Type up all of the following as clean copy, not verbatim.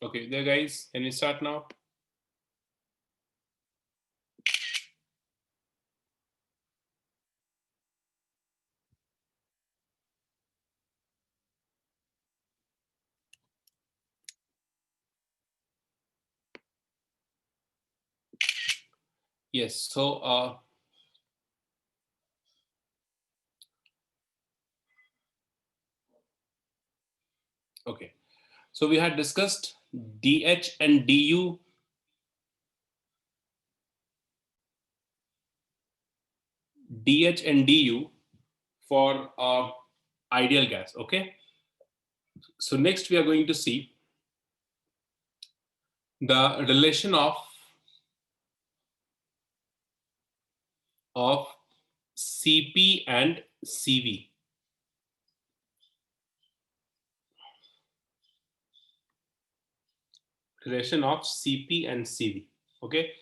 Okay, there guys, can we start now? Yes, so okay. So we had discussed dH and du, dH and du for ideal gas. Okay. So next we are going to see the relation of Cp and Cv. Relation of Cp and Cv. Okay.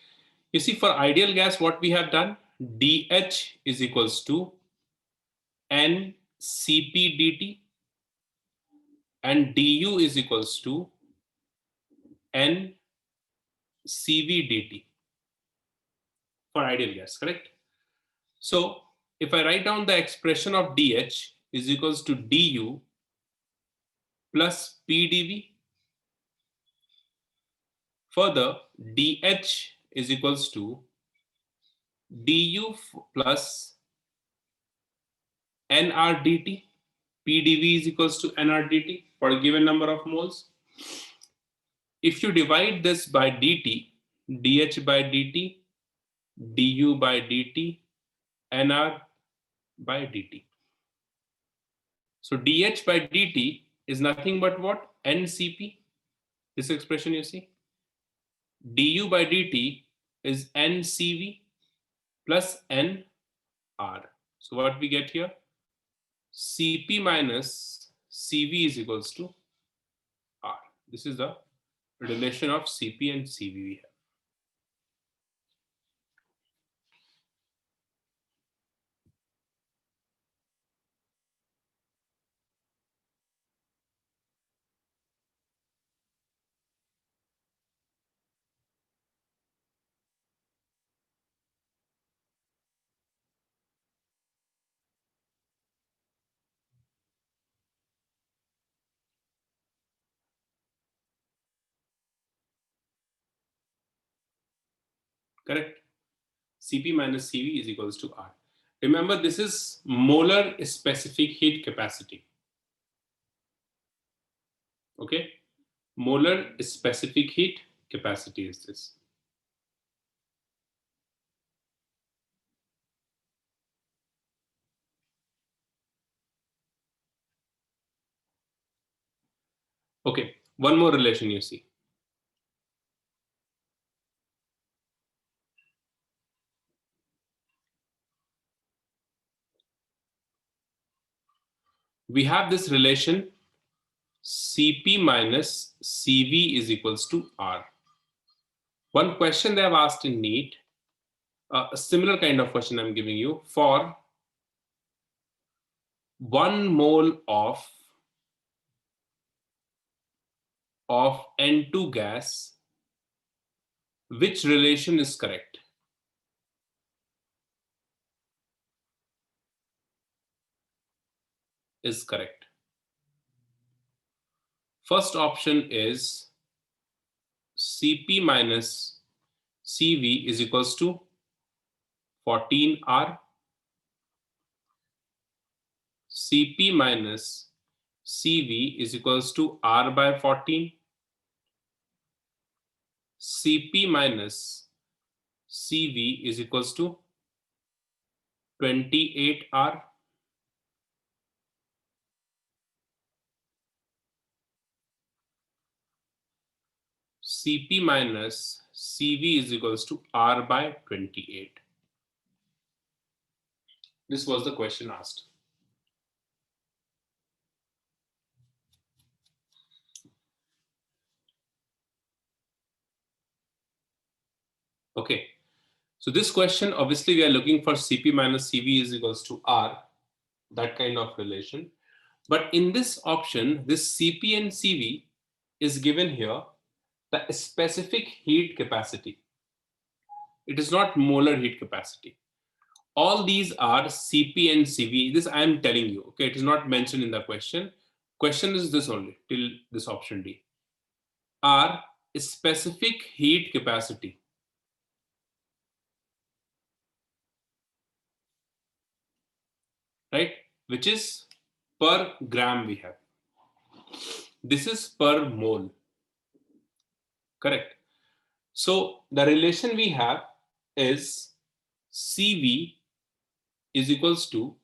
You see, for ideal gas, what we have done, dH is equals to Ncp dt and du is equals to Ncv dt for ideal gas, correct? So if I write down the expression of dH is equals to du plus pdv, further dH is equals to du plus nrdt, pdv is equals to nrdt for a given number of moles. If you divide this by dt, dH by dt, du by dt, nr by dt. So dH by dt is nothing but what? Ncp. This expression you see. Du by dt is Ncv plus nr. So what we get here? Cp minus Cv is equals to R. This is the relation of Cp and Cv we have. Correct? Cp minus Cv is equals to R. Remember, this is molar specific heat capacity. Okay? Molar specific heat capacity is this. Okay, one more relation you see. We have this relation Cp minus Cv is equals to R. One question they have asked in NEET, a similar kind of question I'm giving you, for 1 mole of N2 gas, which relation is correct? Is correct. First option is Cp minus Cv is equals to 14R. Cp minus Cv is equals to R by 14. Cp minus Cv is equals to 28R. Cp minus Cv is equals to R by 28. This was the question asked. Okay, so this question, obviously we are looking for Cp minus Cv is equals to R, that kind of relation. But in this option, this Cp and Cv is given here the specific heat capacity. It is not molar heat capacity. All these are Cp and Cv. This I am telling you, okay? It is not mentioned in the question. Question is this only, till this option D. Are specific heat capacity. Right? Which is per gram we have. This is per mole. Correct. So the relation we have is Cv is equals to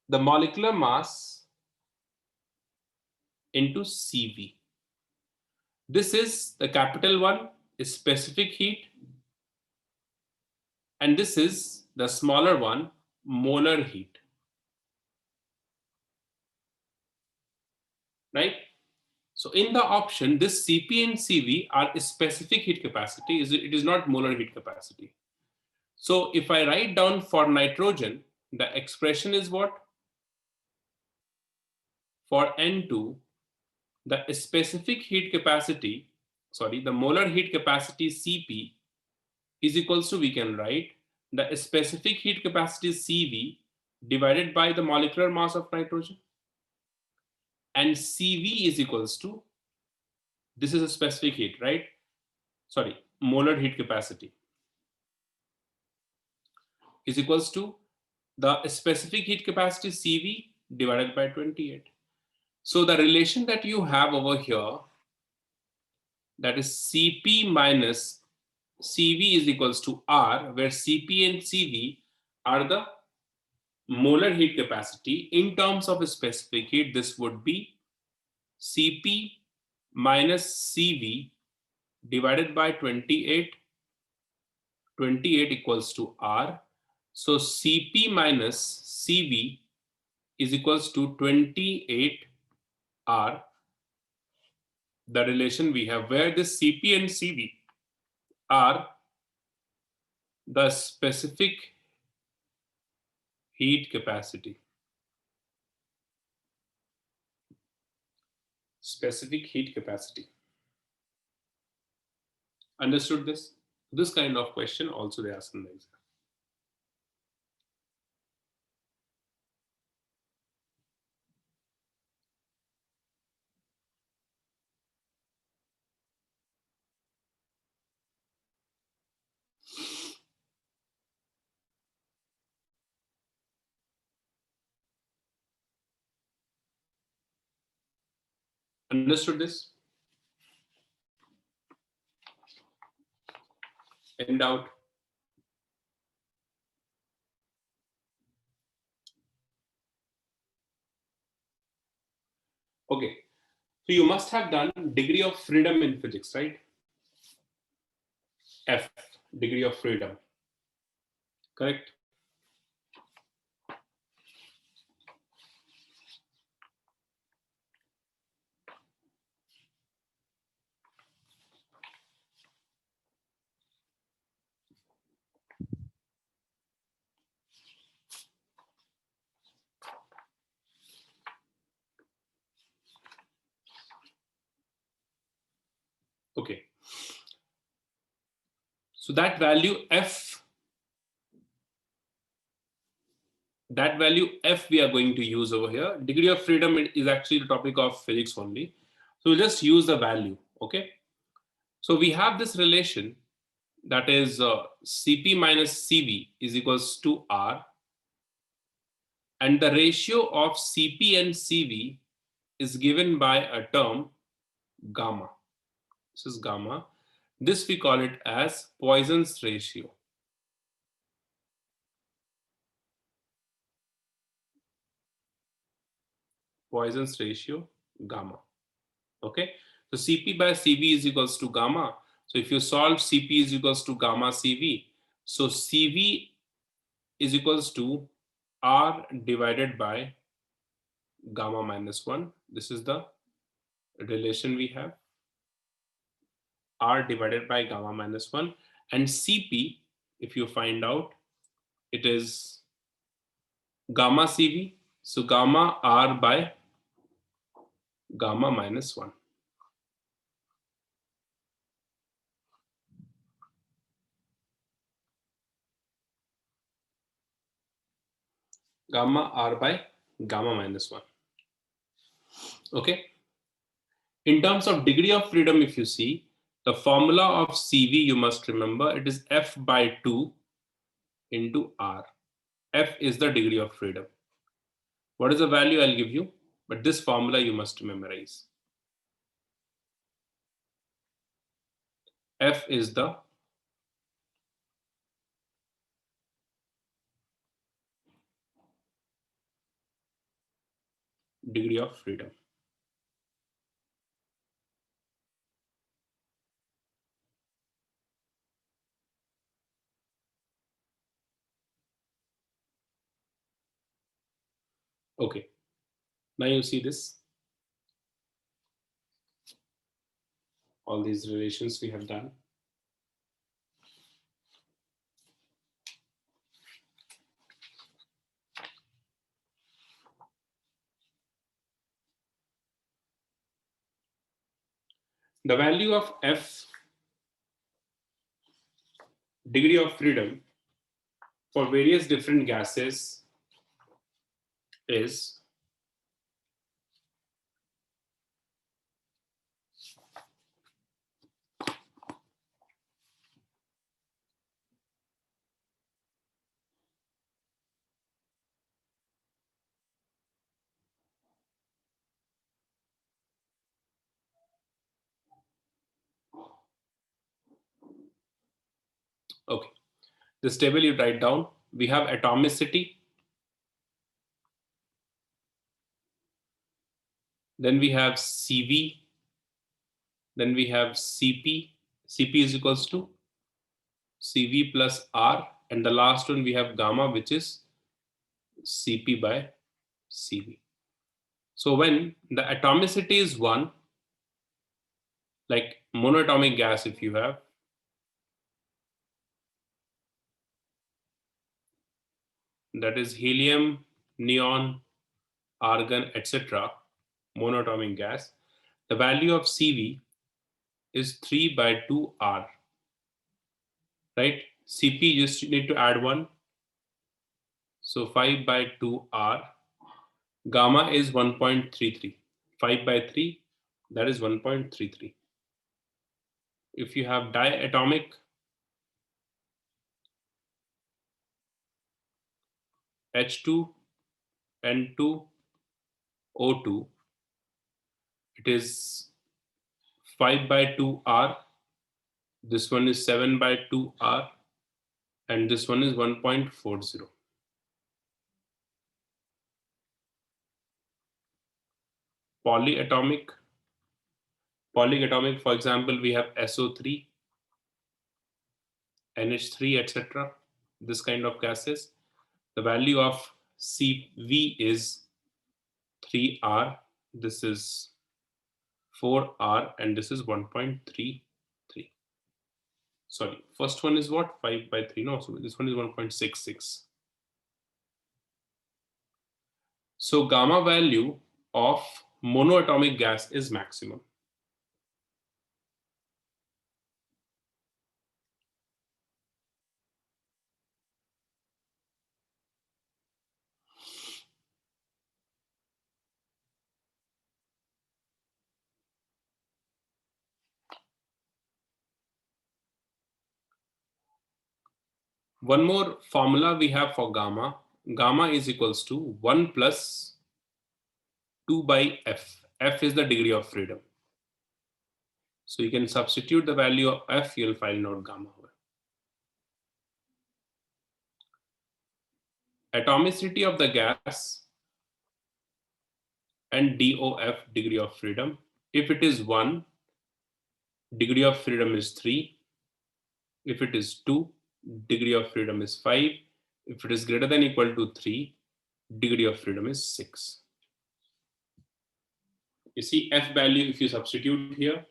the molecular mass into Cv. This is the capital one, is specific heat, and this is the smaller one, molar heat. Right? So in the option, this Cp and Cv are specific heat capacity. It is not molar heat capacity. So if I write down for nitrogen, the expression is what? For N2, the specific heat capacity, the molar heat capacity Cp is equals to, we can write the specific heat capacity Cv divided by the molecular mass of nitrogen. And Cv is equals to, this is a specific heat, right? Molar heat capacity is equals to the specific heat capacity Cv divided by 28. So the relation that you have over here, that is Cp minus Cv is equals to R, where Cp and Cv are the molar heat capacity. In terms of a specific heat, this would be Cp minus Cv divided by 28. 28 equals to R. So Cp minus Cv is equals to 28 R. The relation we have, where this Cp and Cv are the specific heat capacity. Specific heat capacity. Understood this? This kind of question also they ask in the exam. Understood this? Any doubt? Okay. So you must have done degree of freedom in physics, right? F, degree of freedom. Correct? Okay. So that value F, we are going to use over here. Degree of freedom is actually the topic of physics only. So we'll just use the value, okay? So we have this relation, that is Cp minus Cv is equals to R. And the ratio of Cp and Cv is given by a term gamma. This is gamma. This we call it as Poisson's ratio. Poisson's ratio, gamma. Okay. So Cp by Cv is equals to gamma. So if you solve Cp is equals to gamma Cv, so Cv is equals to R divided by gamma minus 1. This is the relation we have. R divided by gamma minus 1. And Cp, if you find out, it is gamma Cv. So gamma R by gamma minus 1. gamma r by gamma minus 1. Okay. In terms of degree of freedom, if you see, the formula of CV, you must remember, it is F by 2 into R. F is the degree of freedom. What is the value I'll give you? But this formula you must memorize. F is the degree of freedom. Okay. Now you see this. All these relations we have done. The value of F, degree of freedom, for various different gases is okay. This table you write down. We have atomicity. Then we have CV. Then we have CP. CP is equals to CV plus R. And the last one we have gamma, which is CP by CV. So when the atomicity is 1, like monatomic gas, if you have, that is helium, neon, argon, etc., monatomic gas, the value of CV is 3 by 2R, right? CP, you just need to add 1. So 5 by 2R. Gamma is 1.33. 5 by 3, that is 1.33. If you have diatomic, H2, N2, O2, it is 5 by 2R. This one is 7 by 2R. And this one is 1.40. Polyatomic, for example, we have SO3, NH3, etc. This kind of gases. The value of CV is 3R. This is 4R, and this is 1.33. Sorry, first one is what? 5 by 3. No, so this one is 1.66. So gamma value of monoatomic gas is maximum. One more formula we have for gamma. Gamma is equals to 1 plus 2 by F. F is the degree of freedom. So you can substitute the value of F, you'll find out gamma. Atomicity of the gas and DOF, degree of freedom. If it is 1, degree of freedom is 3. If it is 2, degree of freedom is 5. If it is greater than or equal to 3, degree of freedom is 6. You see F value, if you substitute here,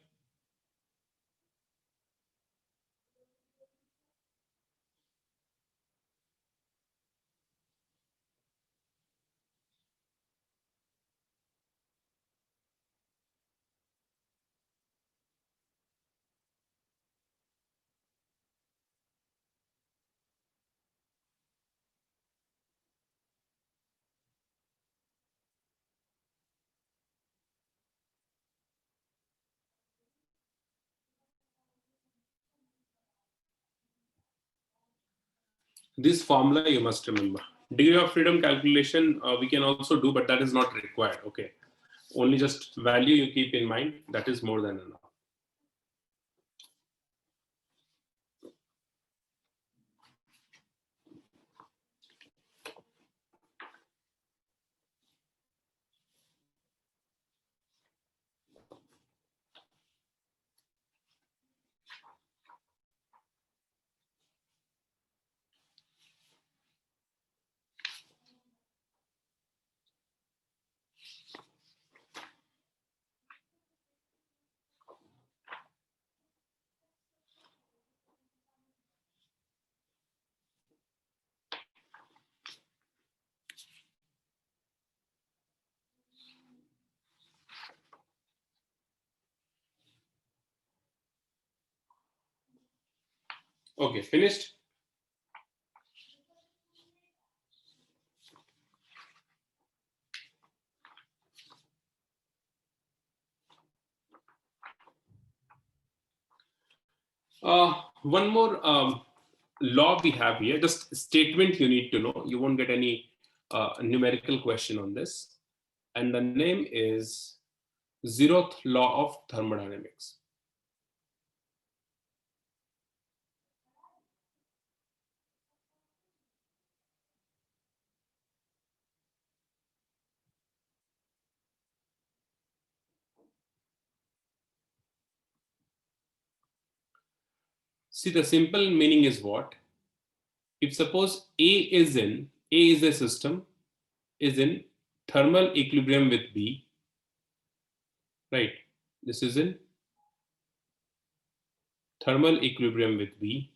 This formula you must remember. Degree of freedom calculation we can also do, but that is not required. Okay, only just value you keep in mind, that is more than enough. Okay, finished. One more law we have here, just statement you need to know. You won't get any numerical question on this. And the name is zeroth law of thermodynamics. See, the simple meaning is what? If suppose A is a system, is in thermal equilibrium with B, right? This is in thermal equilibrium with B,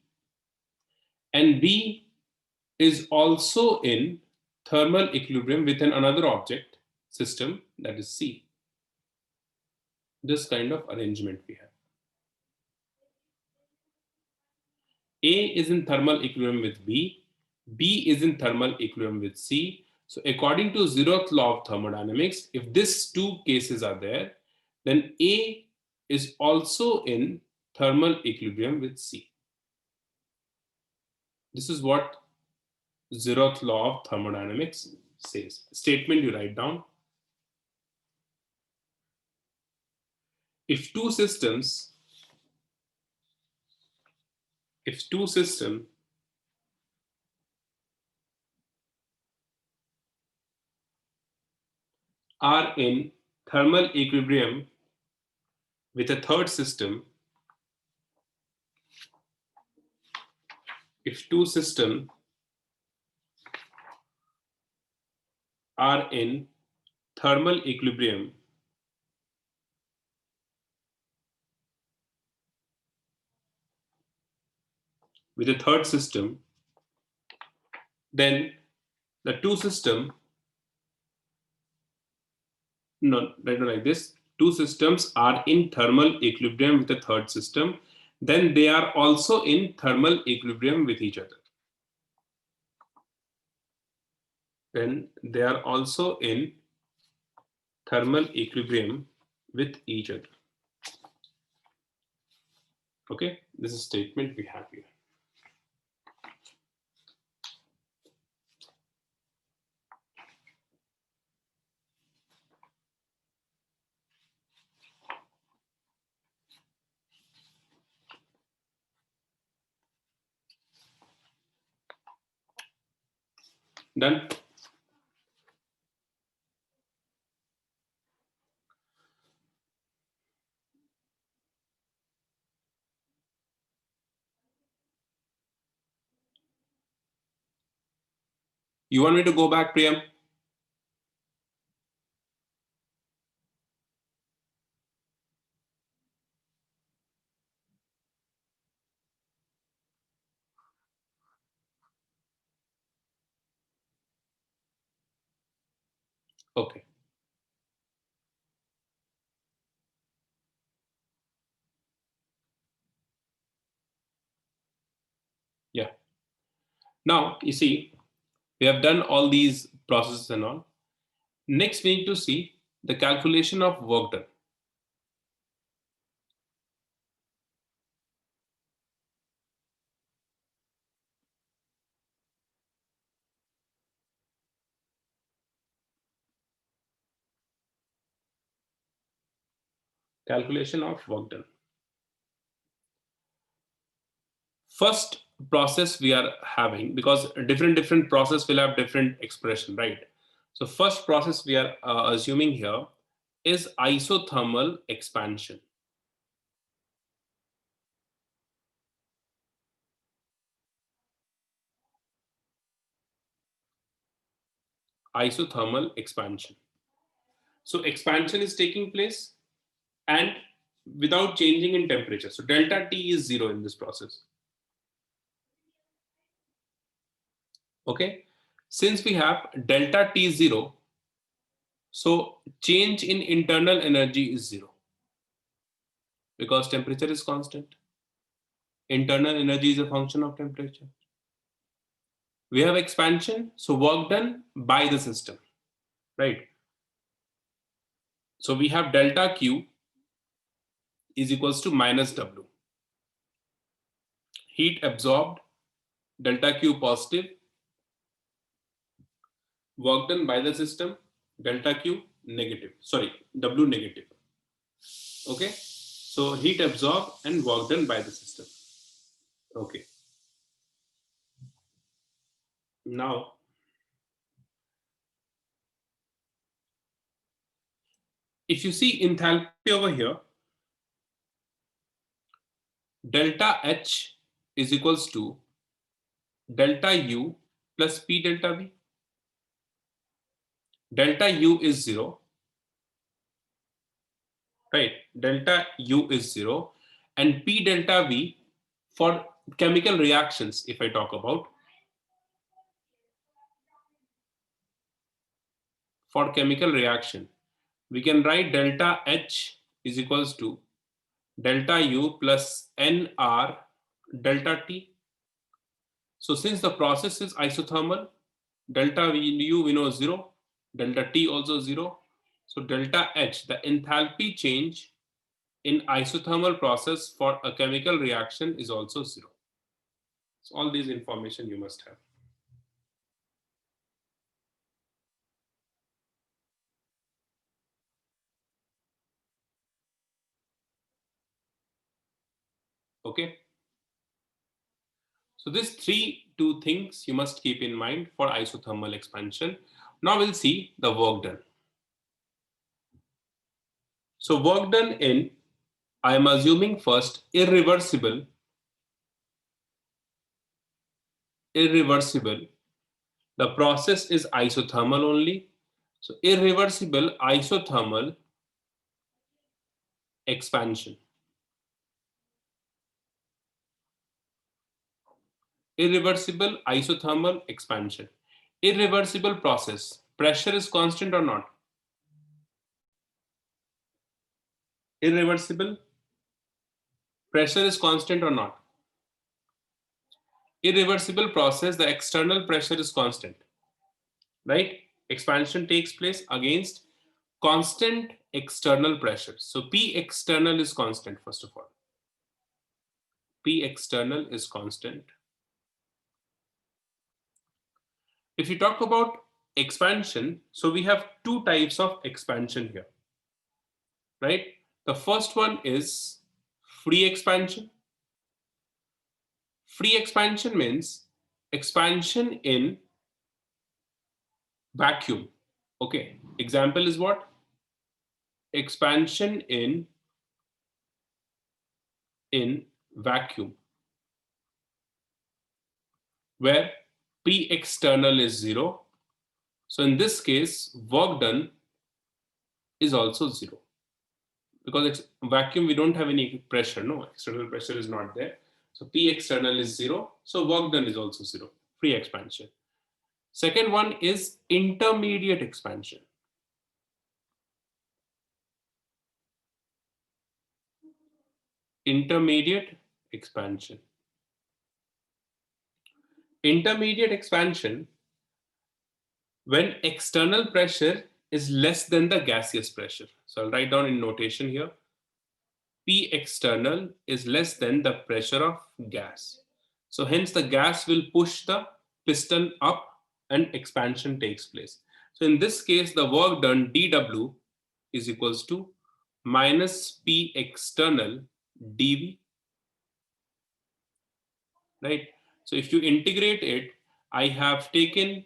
and B is also in thermal equilibrium with another object system, that is C. This kind of arrangement we have. A is in thermal equilibrium with B, B is in thermal equilibrium with C. So according to zeroth law of thermodynamics, if these two cases are there, then A is also in thermal equilibrium with C. This is what zeroth law of thermodynamics says. Statement you write down. If two systems are in thermal equilibrium with a third system, if two systems are in thermal equilibrium with a third system, then the two system, no, right, like this, two systems are in thermal equilibrium with a third system, then they are also in thermal equilibrium with each other. Then they are also in thermal equilibrium with each other. Okay, this is statement we have here. Done. You want me to go back, Priyam? Okay. Yeah. Now, you see, we have done all these processes and all. Next, we need to see the calculation of work done. Calculation of work done. First process we are having, because different process will have different expression, right? So first process we are assuming here is isothermal expansion. Isothermal expansion. So expansion is taking place and without changing in temperature. So delta T is 0 in this process. Okay. Since we have delta T 0, so change in internal energy is 0 because temperature is constant. Internal energy is a function of temperature. We have expansion, so work done by the system, right? So we have delta Q is equals to minus W. Heat absorbed, delta Q positive. Work done by the system, delta Q negative. Sorry, W negative. Okay. So heat absorbed and work done by the system. Okay. Now, if you see enthalpy over here, delta H is equals to delta U plus P delta V. Delta U is 0, right? Delta U is 0 and P delta V for chemical reactions, if I talk about, for chemical reaction, we can write delta H is equals to delta U plus NR delta T. So since the process is isothermal, delta U we know 0, delta T also 0. So delta H, the enthalpy change in isothermal process for a chemical reaction is also 0. So all these information you must have. Okay. So these two things you must keep in mind for isothermal expansion. Now we'll see the work done. So work done in, I am assuming first irreversible. The process is isothermal only. So irreversible isothermal expansion. Irreversible isothermal expansion. Irreversible process. Pressure is constant or not? Irreversible. Pressure is constant or not? Irreversible process, the external pressure is constant, right? Expansion takes place against constant external pressure. So P external is constant, first of all. P external is constant. If you talk about expansion, so we have two types of expansion here, right? The first one is free expansion. Free expansion means expansion in vacuum. Okay, example is what? Expansion in vacuum, where P external is 0. So in this case, work done is also 0. Because it's vacuum, we don't have any pressure, no, external pressure is not there. So P external is 0. So work done is also 0, free expansion. Second one is intermediate expansion. Intermediate expansion. Intermediate expansion, when external pressure is less than the gaseous pressure. So I'll write down in notation here. P external is less than the pressure of gas. So hence the gas will push the piston up and expansion takes place. So in this case, the work done dW is equals to minus P external dV, right? So if you integrate it, I have taken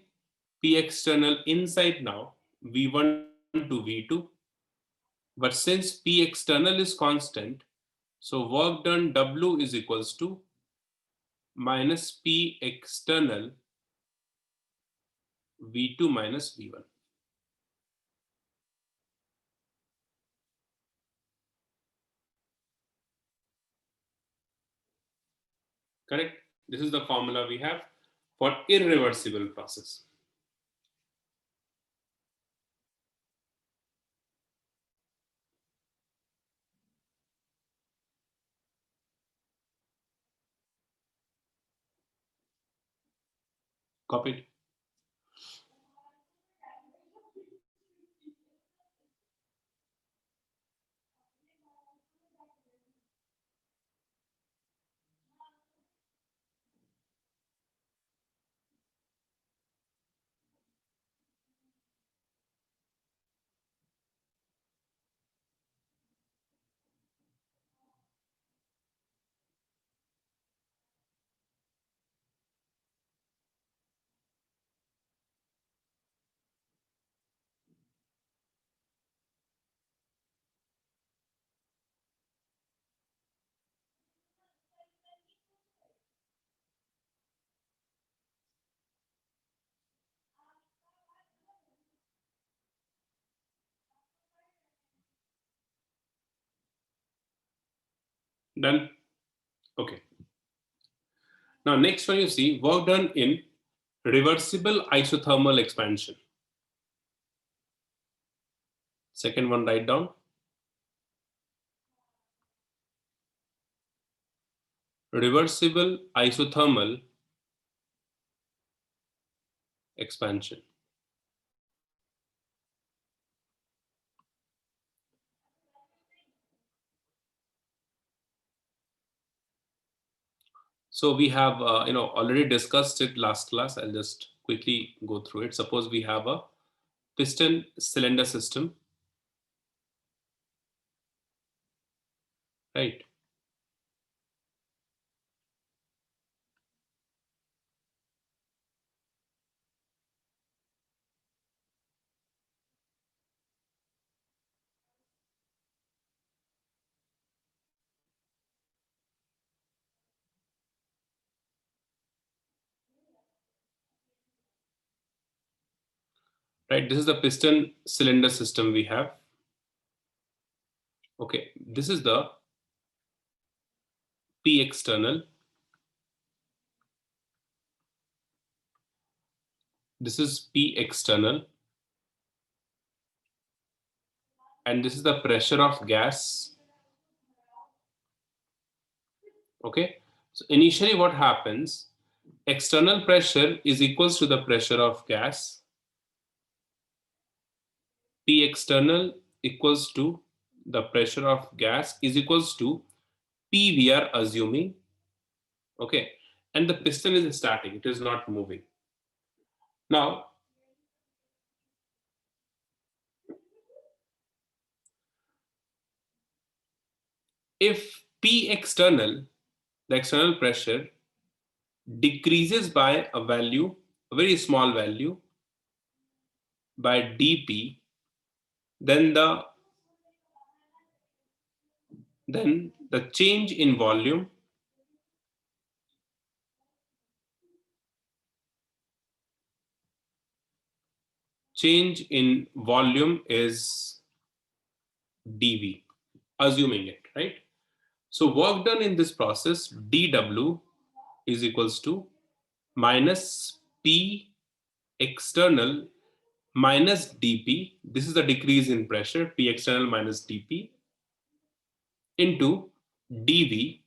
P external inside now, V1 to V2. But since P external is constant, so work done W is equals to minus P external V2 minus V1. Correct? This is the formula we have for irreversible process. Copied. Done. Okay. Now next one you see work done in reversible isothermal expansion. Second one write down. Reversible isothermal expansion. So we have already discussed it last class. I'll just quickly go through it. Suppose we have a piston cylinder system, right? Right, this is the piston cylinder system we have. Okay, this is the P external. This is P external. And this is the pressure of gas. Okay, so initially what happens, external pressure is equals to the pressure of gas. P external equals to the pressure of gas is equals to P we are assuming. Okay, and the piston is static, it is not moving. Now, if P external, the external pressure, decreases by a value, a very small value, by dP, then the change in volume is dV, assuming it, right? So work done in this process, dW is equals to minus P external minus dP. This is the decrease in pressure, P external minus dP, into dV.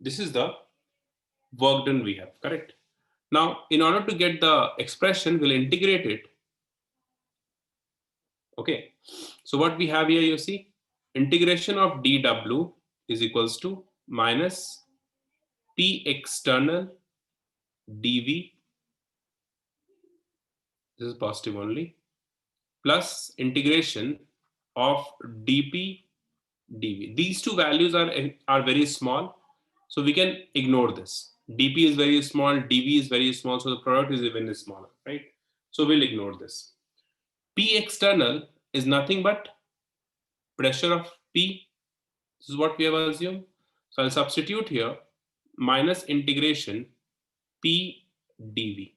This is the work done we have, correct? Now, in order to get the expression, we'll integrate it. Okay, so what we have here, you see, integration of dW is equals to minus P external dV, this is positive only, plus integration of dP dV. These two values are very small, so we can ignore this. dP is very small, dV is very small, so the product is even smaller, right? So we'll ignore this. P external is nothing but pressure of P. This is what we have assumed. So I'll substitute here minus integration P dV.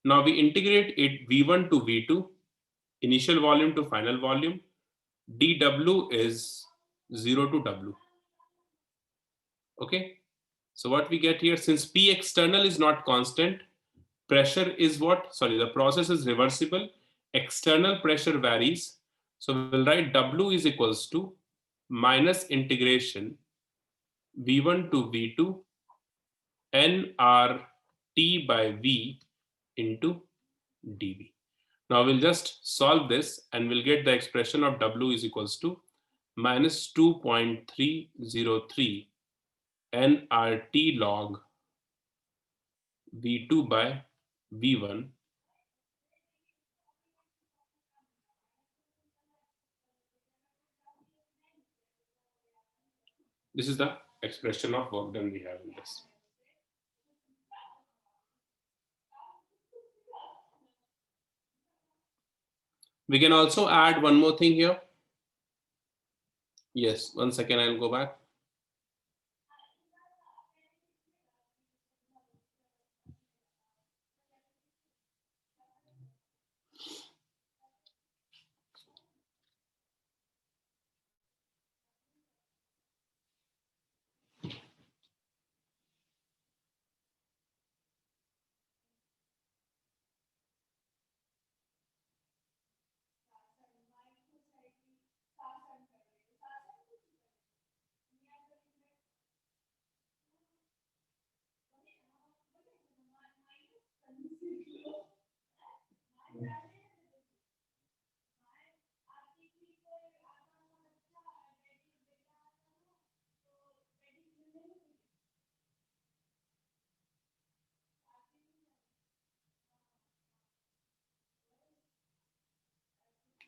Now we integrate it V1 to V2, initial volume to final volume. dW is 0 to W. Okay. So what we get here, since P external is not constant, pressure is what? Sorry, the process is reversible. External pressure varies. So we'll write W is equals to minus integration V1 to V2 nRT by V into dV. Now we'll just solve this and we'll get the expression of W is equals to minus 2.303 nRT log V2 by V1 . This is the expression of work done we have in this. We can also add one more thing here. Yes, 1 second, I'll go back.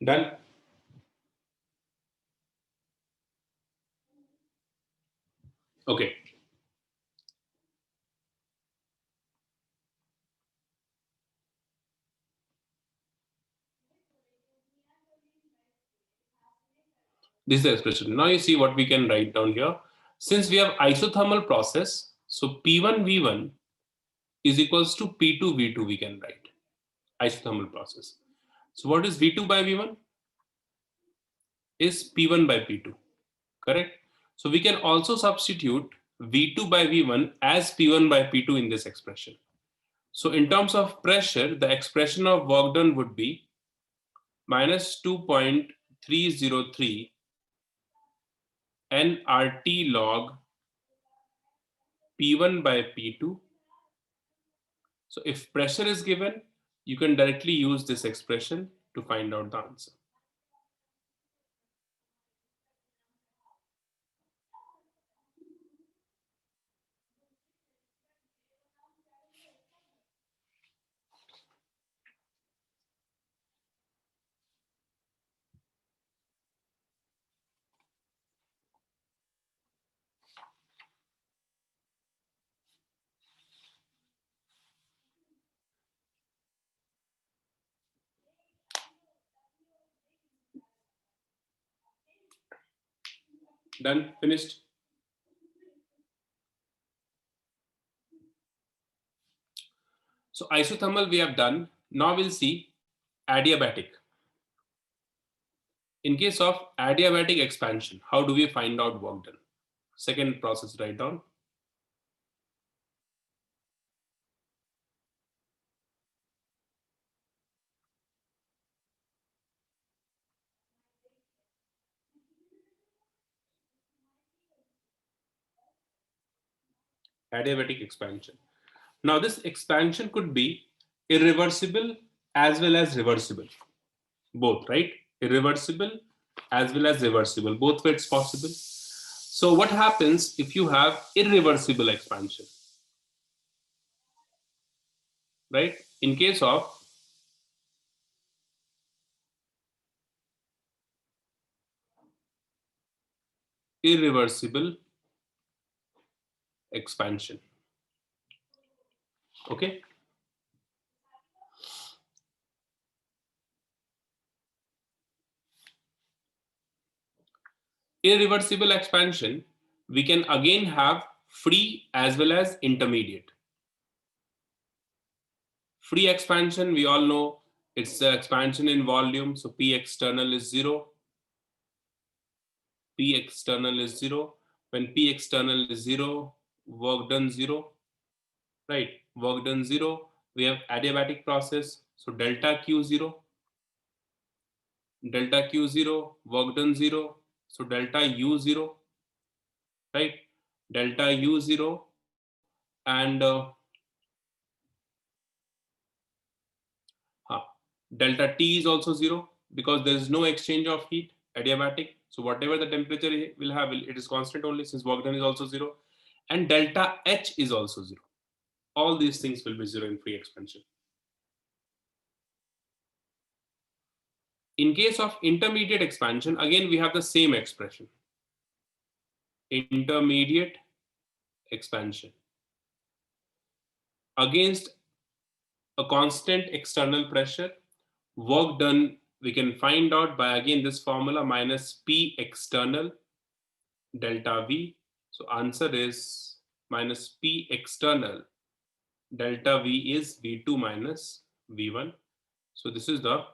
Done. Okay. This is the expression. Now you see what we can write down here. Since we have isothermal process, so P1 V1 is equals to P2 V2 we can write. Isothermal process. So what is V2 by V1? Is P1 by P2, correct? So we can also substitute V2 by V1 as P1 by P2 in this expression. So in terms of pressure, the expression of work done would be minus 2.303 nRT log P1 by P2. So if pressure is given, you can directly use this expression to find out the answer. Done, finished. So isothermal we have done. Now we'll see adiabatic. In case of adiabatic expansion, how do we find out work done? Second process, write down. Adiabatic expansion. Now this expansion could be irreversible as well as reversible. Both, right? Irreversible as well as reversible. Both ways possible. So what happens if you have irreversible expansion? Right? In case of irreversible expansion. Okay. Irreversible expansion, we can again have free as well as intermediate. Free expansion, we all know it's the expansion in volume. So P external is 0. P external is 0. When P external is 0, work done 0. Right? Work done 0. We have adiabatic process. So delta Q 0. Delta Q 0. Work done 0. So delta U 0. Right? Delta U 0. And delta T is also 0 because there is no exchange of heat, adiabatic. So whatever the temperature will have, it is constant only since work done is also 0. And delta H is also 0. All these things will be 0 in free expansion. In case of intermediate expansion, again we have the same expression. Intermediate expansion. Against a constant external pressure, work done we can find out by again this formula minus P external delta V. So answer is minus P external delta V is V2 minus V1. So this is the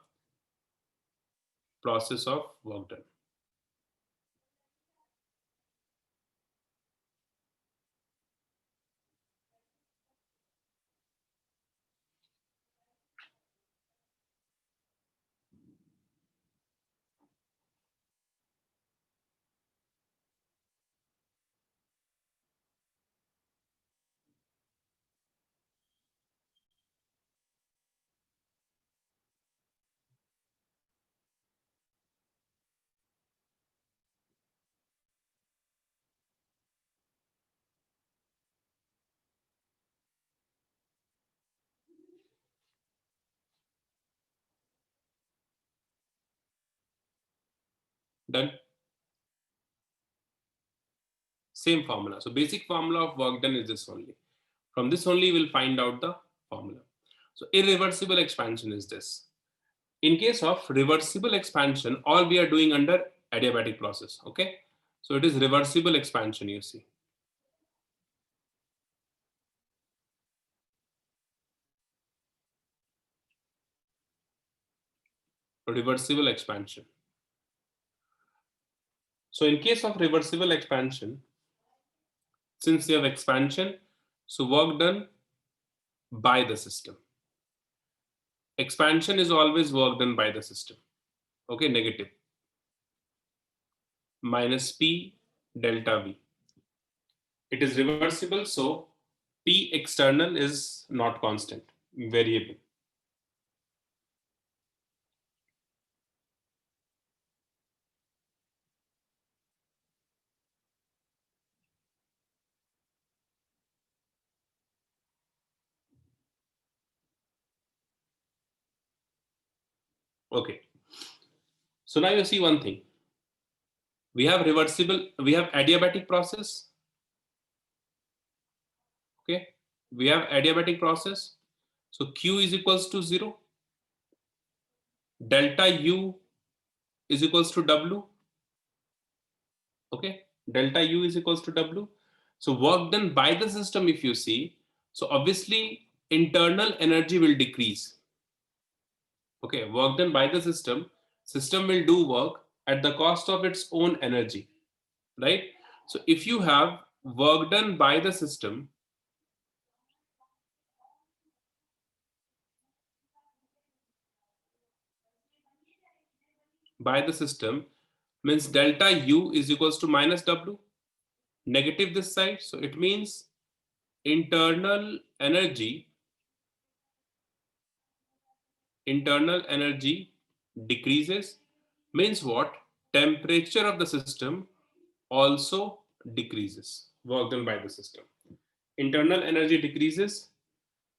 process of work done. Done. Same formula. So basic formula of work done is this only. From this only we'll find out the formula. So irreversible expansion is this. In case of reversible expansion, all we are doing under adiabatic process. Okay. So it is reversible expansion, you see. Reversible expansion. So in case of reversible expansion, since you have expansion, so work done by the system. Expansion is always work done by the system. Okay, negative. Minus P delta V. It is reversible, so P external is not constant, variable. Okay. So now you see one thing. We have reversible, we have adiabatic process. Okay. We have adiabatic process. So Q is equals to 0. Delta U is equals to W. Okay. Delta U is equals to W. So work done by the system, if you see, so obviously internal energy will decrease. Okay. Work done by the system will do work at the cost of its own energy, right? So if you have work done by the system, means delta U is equals to minus W, negative this side. So it means internal energy decreases. Means what? Temperature of the system also decreases. Work done by the system. Internal energy decreases,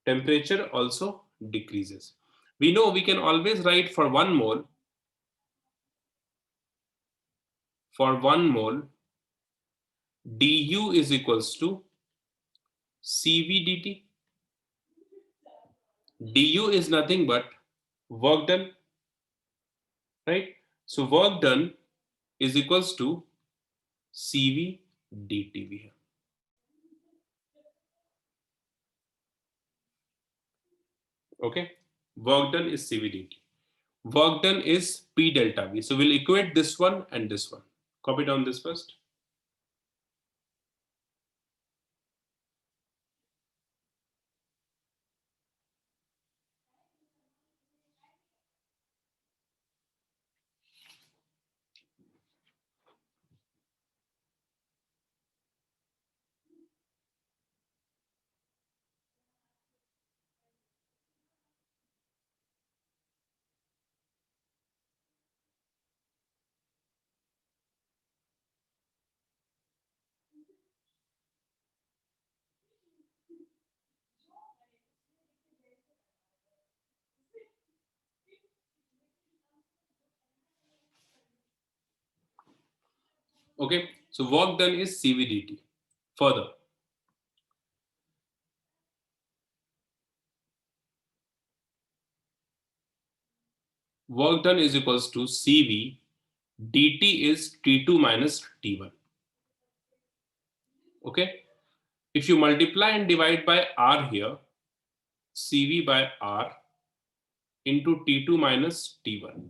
temperature also decreases. We know we can always write for 1 mole, du is equals to Cv dt. Du is nothing but work done, right? So work done is equals to Cv dt we have. Okay, work done is Cv dt. Work done is P delta V. So we'll equate this one and this one. Copy down this first. Okay, so work done is Cv dt. Further, work done is equals to Cv dt is T2 minus T1. Okay, if you multiply and divide by R here, Cv by R into T2 minus T1.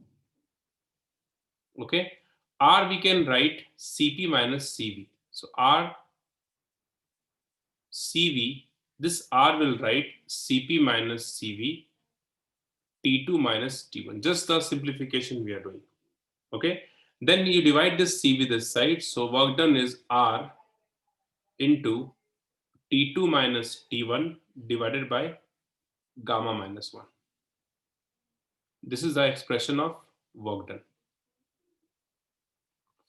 Okay, R we can write Cp minus Cv. So R Cv, this R will write Cp minus Cv T2 minus T1. Just the simplification we are doing. Okay, then you divide this Cv this side. So work done is R into T2 minus T1 divided by gamma minus 1. This is the expression of work done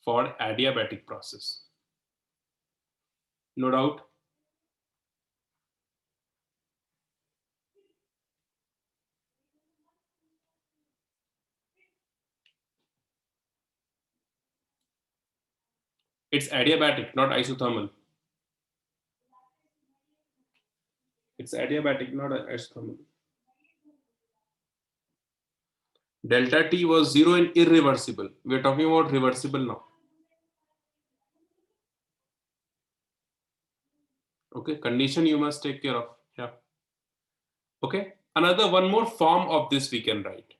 for adiabatic process. No doubt. It's adiabatic, not isothermal. It's adiabatic, not isothermal. Delta T was 0 and irreversible. We are talking about reversible now. Okay, condition you must take care of. Yeah. Okay, another one more form of this we can write.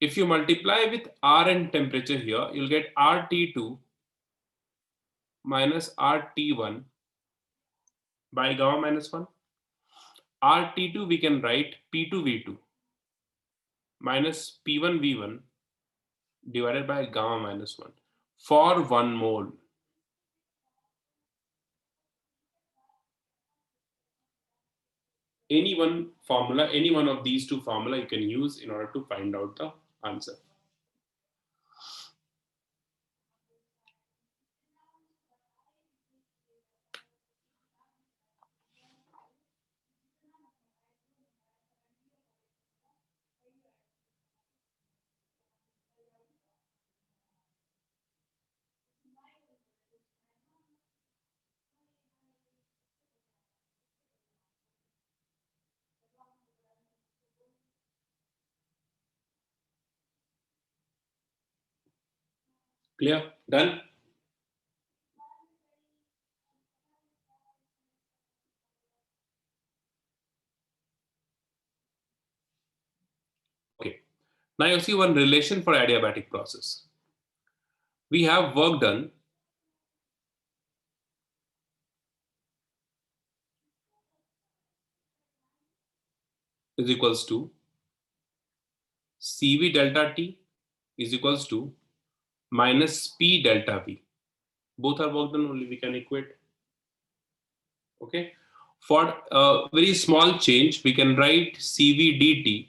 If you multiply with R and temperature here, you'll get RT2 minus RT1 by gamma minus 1. RT2 we can write P2V2 minus P1V1 divided by gamma minus 1 for 1 mole. Any one formula, any one of these two formula you can use in order to find out the answer. Clear? Done? Okay. Now you see one relation for adiabatic process. We have work done is equals to Cv delta T is equals to minus P delta V. Both are work done only, we can equate. Okay. For a very small change, we can write Cv dt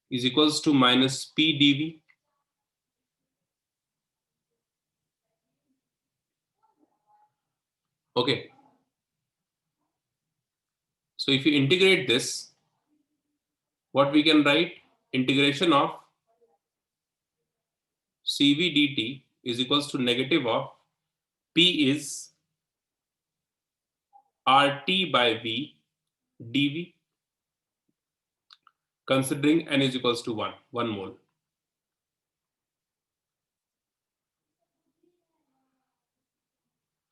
is equals to minus P dV. Okay. So if you integrate this, what we can write? Integration of Cv dt is equals to negative of P is RT by V dV, considering N is equals to 1 mole.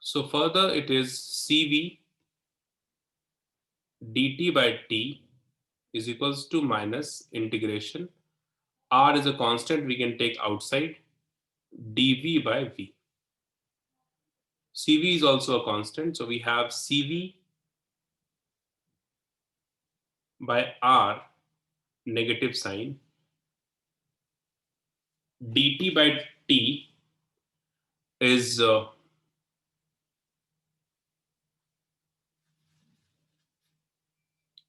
So further it is CV dt by T is equals to minus integration. R is a constant we can take outside, dV by V. CV is also a constant, so we have CV by R negative sign, dt by T is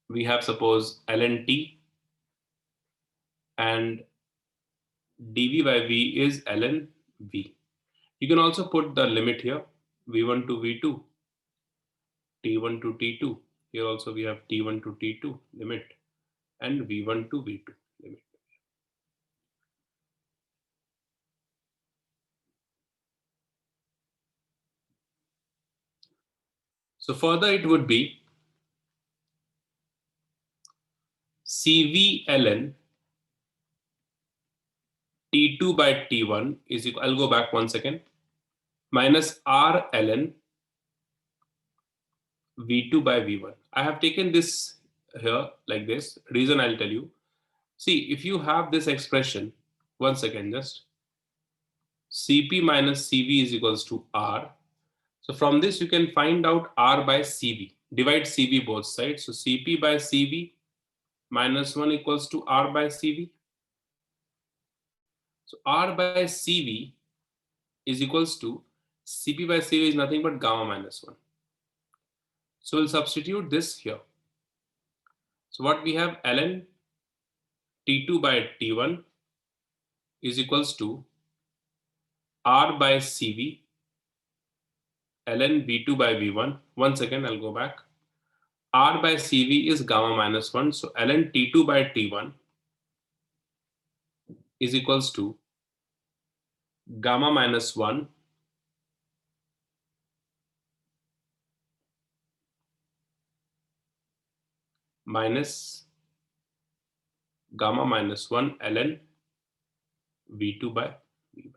we have suppose ln T, and dV by V is ln V. You can also put the limit here, V1 to V2, T1 to T2. Here also we have T1 to T2 limit and V1 to V2 limit. So further it would be CV ln T2 by T1 is equal, I'll go back 1 second, minus R ln V2 by V1. I have taken this here like this. Reason I'll tell you. See, if you have this expression, 1 second just, Cp minus Cv is equals to R. So from this you can find out R by Cv. Divide Cv both sides. So Cp by Cv minus 1 equals to R by Cv. So R by Cv is equals to Cp by Cv is nothing but gamma minus 1. So we'll substitute this here. So what we have, ln T2 by T1 is equals to R by Cv ln V2 by V1. 1 second, I'll go back. R by Cv is gamma minus 1. So ln T2 by T1 is equals to gamma minus 1 minus gamma minus 1 ln V2 by V1.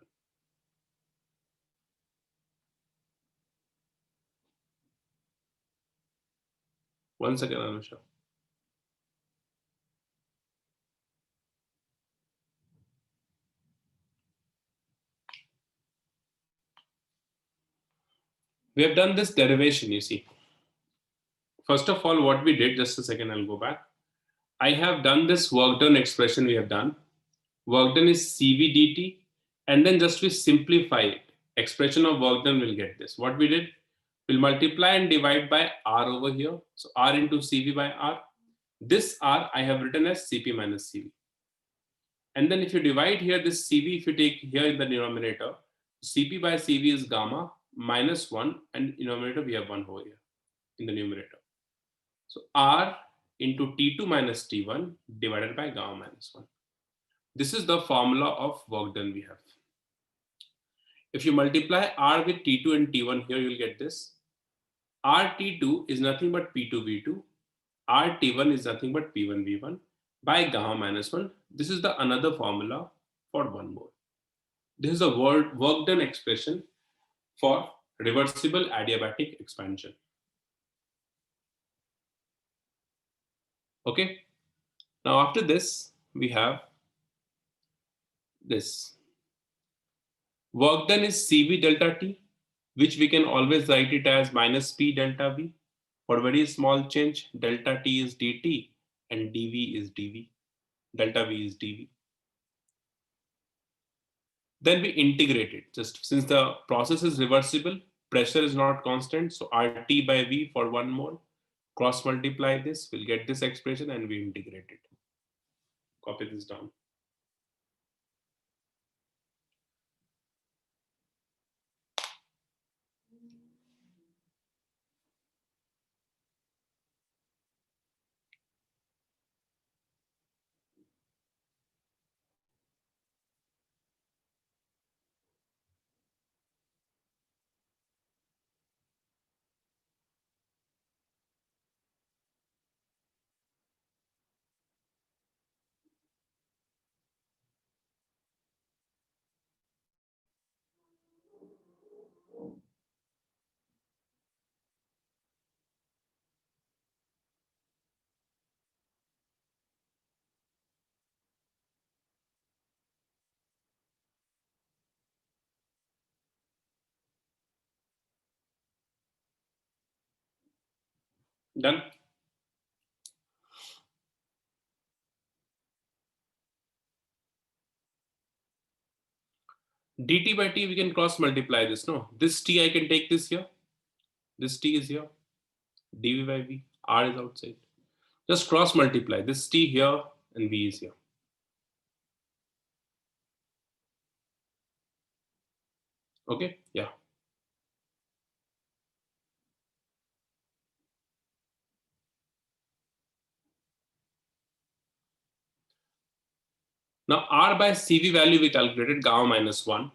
One second, Anusha. We have done this derivation, you see. First of all, what we did, just a second, I'll go back. I have done this work done expression we have done. Work done is CV dt, and then just we simplify it. Expression of work done will get this. What we did, we'll multiply and divide by R over here. So R into CV by R. This R I have written as Cp minus Cv. And then if you divide here this Cv, if you take here in the denominator, Cp by Cv is gamma minus 1, and denominator we have 1 over here in the numerator. So R into T2 minus T1 divided by gamma minus 1. This is the formula of work done we have. If you multiply R with T2 and T1 here, you'll get this. RT2 is nothing but P2V2. RT1 is nothing but P1V1 by gamma minus 1. This is the another formula for 1 mole. This is a work done expression for reversible adiabatic expansion. Okay. Now after this, we have this. Work done is Cv delta T, which we can always write it as minus P delta V. For very small change, delta T is dt and dV is dV. Delta V is dV. Then we integrate it. Just since the process is reversible, pressure is not constant, so RT by V for 1 mole. Cross multiply this, we'll get this expression and we integrate it. Copy this down. Done. dt by t, we can cross multiply this. No, this t I can take this here. This t is here. dv by v. R is outside. Just cross multiply. This t here and v is here. Okay, yeah. Now R by CV value we calculated gamma minus 1.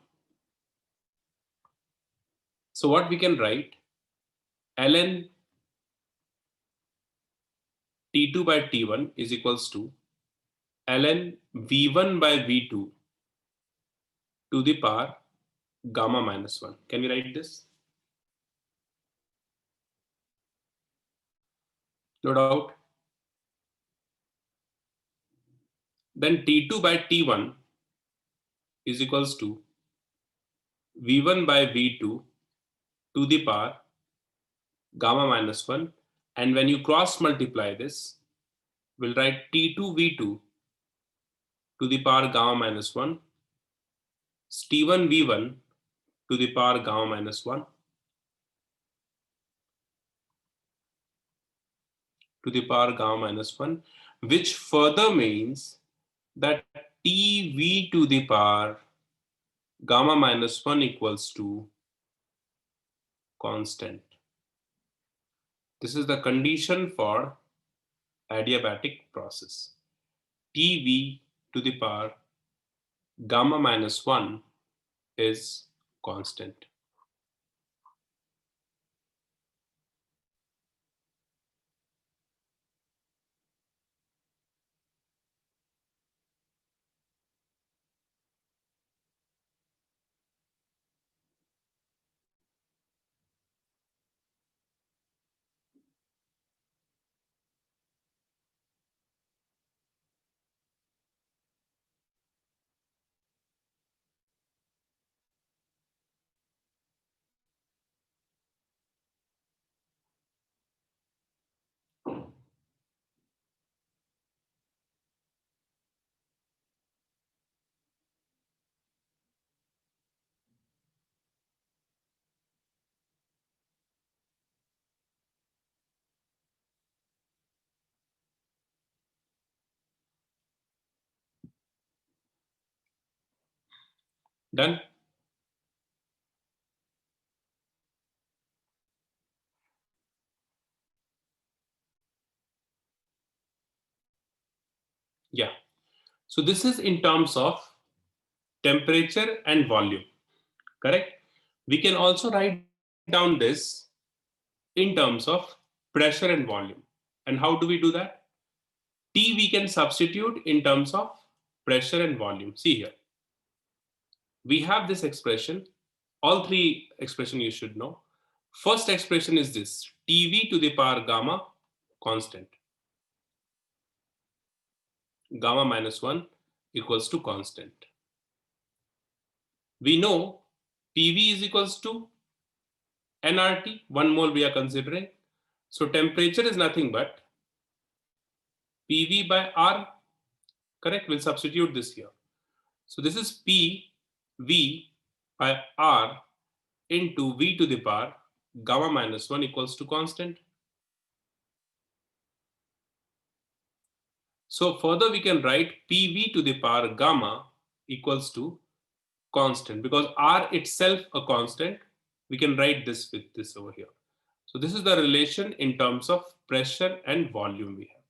So what we can write, ln T2 by T1 is equals to ln V1 by V2 to the power gamma minus 1. Can we write this? No doubt. Then T2 by T1 is equals to V1 by V2 to the power gamma minus 1. And when you cross multiply this, we'll write T2 V2 to the power gamma minus 1, T1 V1 to the power gamma minus 1 to the power gamma minus 1, which further means that TV to the power gamma minus 1 equals to constant. This is the condition for adiabatic process. TV to the power gamma minus 1 is constant. Done? Yeah. So this is in terms of temperature and volume, correct? We can also write down this in terms of pressure and volume. And how do we do that? T we can substitute in terms of pressure and volume. See here. We have this expression, all three expression you should know. First expression is this, TV to the power gamma constant. Gamma minus 1 equals to constant. We know PV is equals to nRT, 1 mole we are considering. So temperature is nothing but PV by R, correct? We'll substitute this here. So this is PV by R into V to the power gamma minus 1 equals to constant. So further we can write PV to the power gamma equals to constant, because R itself a constant. We can write this with this over here. So this is the relation in terms of pressure and volume we have.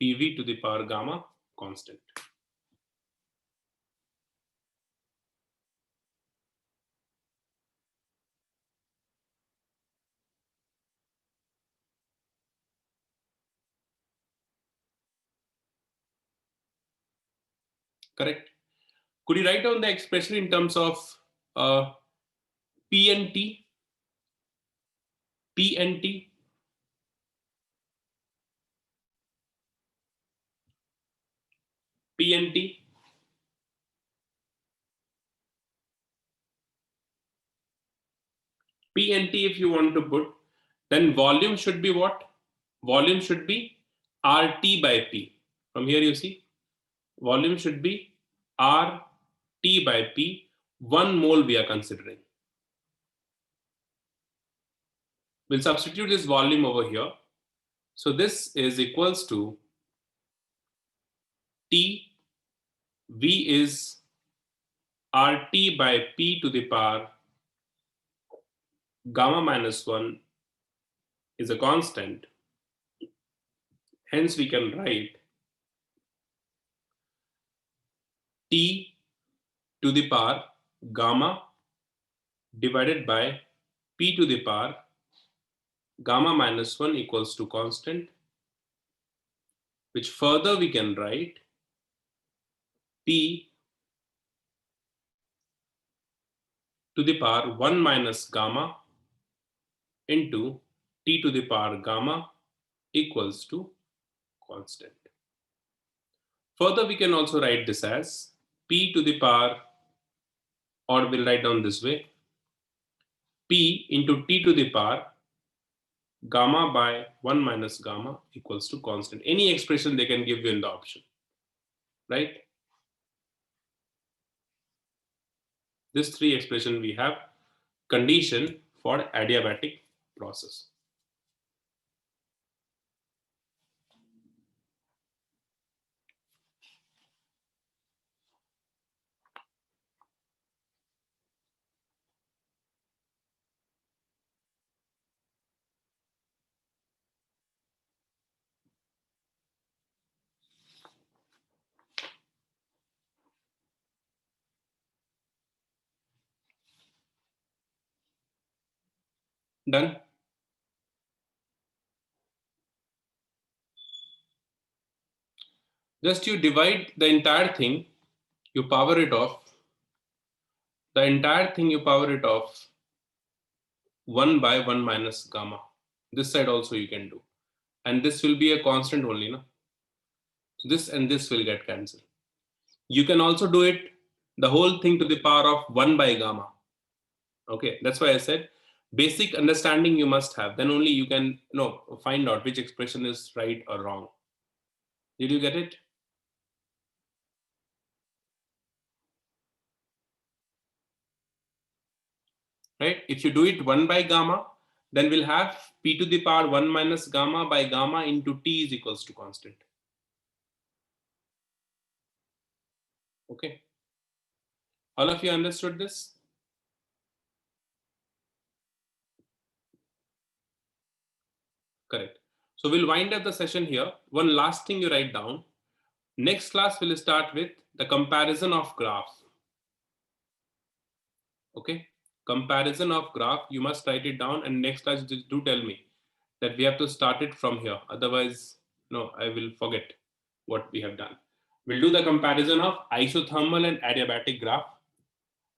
PV to the power gamma constant. Correct. Could you write down the expression in terms of P and T? P and T? P and T? P and T if you want to put, Then volume should be what? Volume should be RT by P. From here you see, volume should be RT by P. 1 mole we are considering. We'll substitute this volume over here. So this is equals to T. V is RT by P to the power gamma minus 1 is a constant. Hence we can write T to the power gamma divided by P to the power gamma minus 1 equals to constant, which further we can write P to the power 1 minus gamma into T to the power gamma equals to constant. Further, we can also write this as P to the power, or we'll write down this way, P into T to the power gamma by 1 minus gamma equals to constant. Any expression they can give you in the option, right? This 3 expression we have condition for adiabatic process. Done? Just you divide the entire thing, you power it off. The entire thing you power it off 1 by 1 minus gamma. This side also you can do. And this will be a constant only, no? This and this will get cancelled. You can also do it the whole thing to the power of 1 by gamma. Okay, that's why I said basic understanding you must have. Then only you can find out which expression is right or wrong. Did you get it? Right? If you do it 1 by gamma, then we'll have P to the power 1 minus gamma by gamma into T is equals to constant. Okay. All of you understood this? Correct. So we'll wind up the session here. One last thing you write down. Next class we'll start with the comparison of graph. Okay. Comparison of graph. You must write it down, and next class do tell me that we have to start it from here. Otherwise, no, I will forget what we have done. We'll do the comparison of isothermal and adiabatic graph,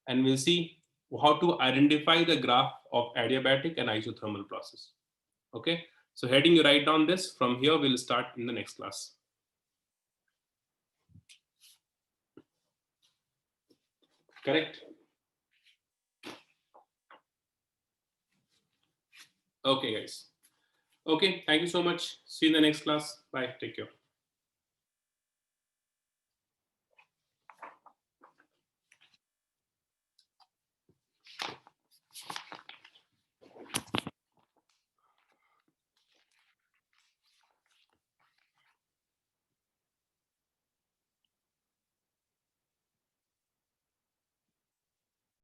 and we'll see how to identify the graph of adiabatic and isothermal process. Okay. So heading, you write down this. From here, we'll start in the next class. Correct? Okay, guys. Okay, thank you so much. See you in the next class. Bye. Take care.